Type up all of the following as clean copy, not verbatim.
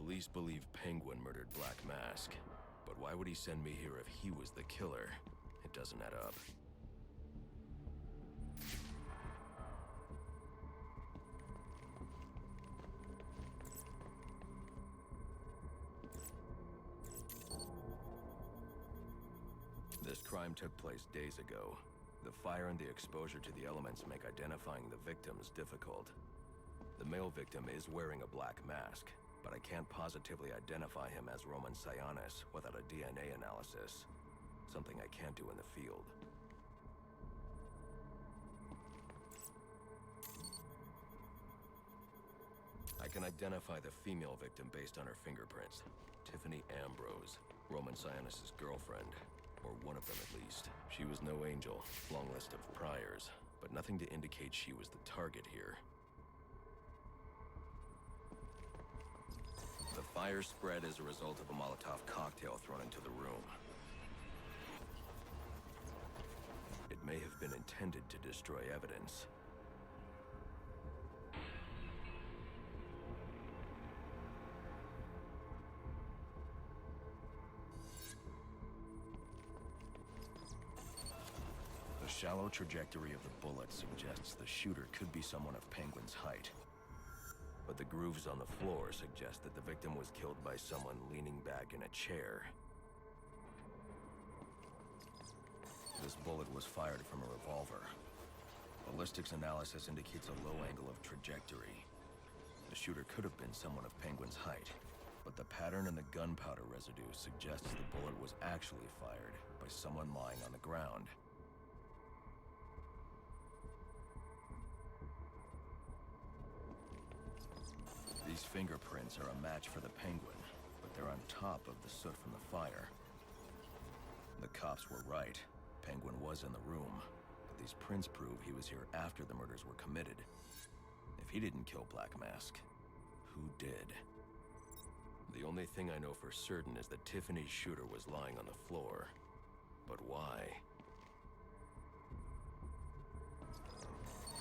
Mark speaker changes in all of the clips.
Speaker 1: Police believe Penguin murdered Black Mask, but why would he send me here if he was the killer? It doesn't add up. This crime took place days ago. The fire and the exposure to the elements make identifying the victims difficult. The male victim is wearing a black mask, but I can't positively identify him as Roman Sionis without a DNA analysis. Something I can't do in the field. I can identify the female victim based on her fingerprints. Tiffany Ambrose, Roman Sionis' girlfriend, or one of them at least. She was no angel, long list of priors, but nothing to indicate she was the target here. The fire spread as a result of a Molotov cocktail thrown into the room. It may have been intended to destroy evidence. The shallow trajectory of the bullet suggests the shooter could be someone of Penguin's height. But the grooves on the floor suggest that the victim was killed by someone leaning back in a chair. This bullet was fired from a revolver. Ballistics analysis indicates a low angle of trajectory. The shooter could have been someone of Penguin's height, but the pattern in the gunpowder residue suggests the bullet was actually fired by someone lying on the ground. These fingerprints are a match for the Penguin, but they're on top of the soot from the fire. The cops were right. Penguin was in the room, but these prints prove he was here after the murders were committed. If he didn't kill Black Mask, who did? The only thing I know for certain is that Tiffany's shooter was lying on the floor. But why?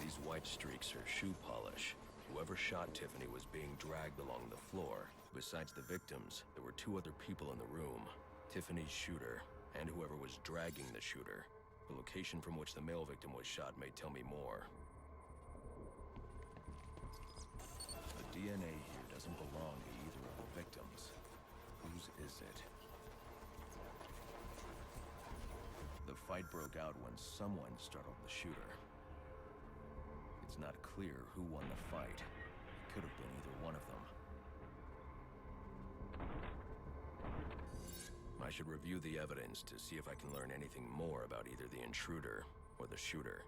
Speaker 1: These white streaks are shoe polish. Whoever shot Tiffany was being dragged along the floor. Besides the victims, there were two other people in the room. Tiffany's shooter, and whoever was dragging the shooter. The location from which the male victim was shot may tell me more. The DNA here doesn't belong to either of the victims. Whose is it? The fight broke out when someone startled the shooter. It's not clear who won the fight. It could have been either one of them. I should review the evidence to see if I can learn anything more about either the intruder or the shooter.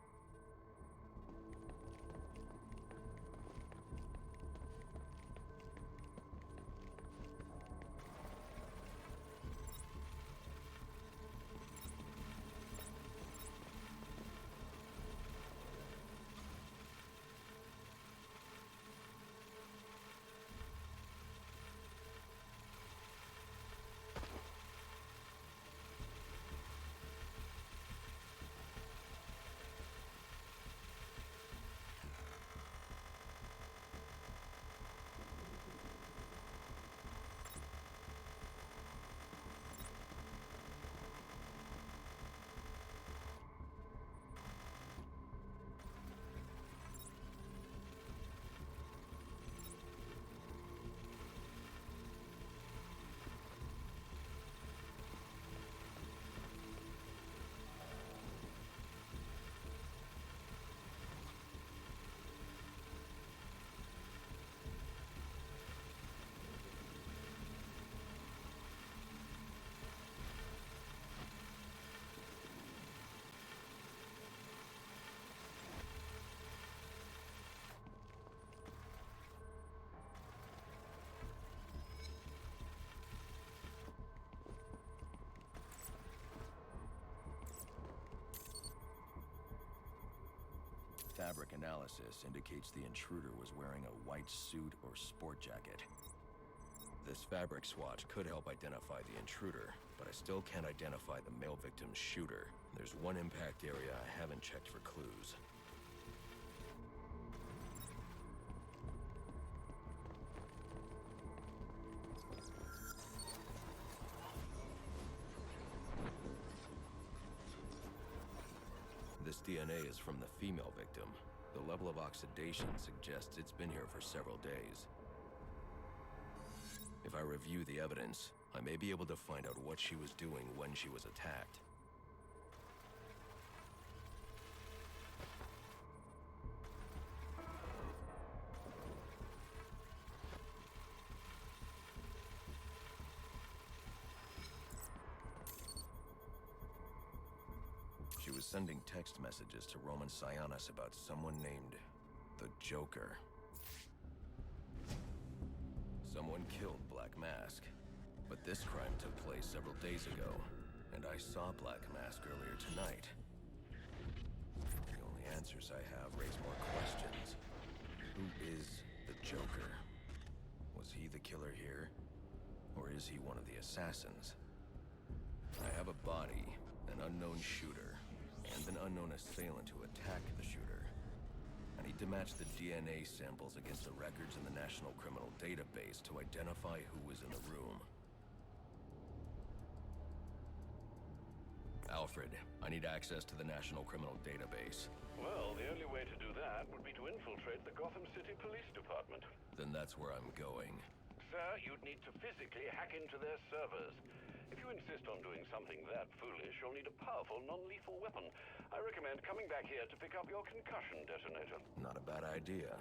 Speaker 1: fabric analysis indicates the intruder was wearing a white suit or sport jacket. This fabric swatch could help identify the intruder, but I still can't identify the male victim's shooter. There's one impact area I haven't checked for clues. This DNA is from the female victim. The level of oxidation suggests it's been here for several days. If I review the evidence, I may be able to find out what she was doing when she was attacked. She was sending text messages to Roman Sionis about someone named the Joker. Someone killed Black Mask, but this crime took place several days ago, and I saw Black Mask earlier tonight. The only answers I have raise more questions. Who is the Joker? Was he the killer here? Or is he one of the assassins? I have a body, an unknown shooter, and an unknown assailant who attacked the shooter. I need to match the DNA samples against the records in the National Criminal Database to identify who was in the room. Alfred, I need access to the National Criminal Database.
Speaker 2: Well, the only way to do that would be to infiltrate the Gotham City Police Department.
Speaker 1: Then that's where I'm going.
Speaker 2: Sir, you'd need to physically hack into their servers. If you insist on doing something that foolish, you'll need a powerful, non-lethal weapon. I recommend coming back here to pick up your concussion detonator.
Speaker 1: Not a bad idea.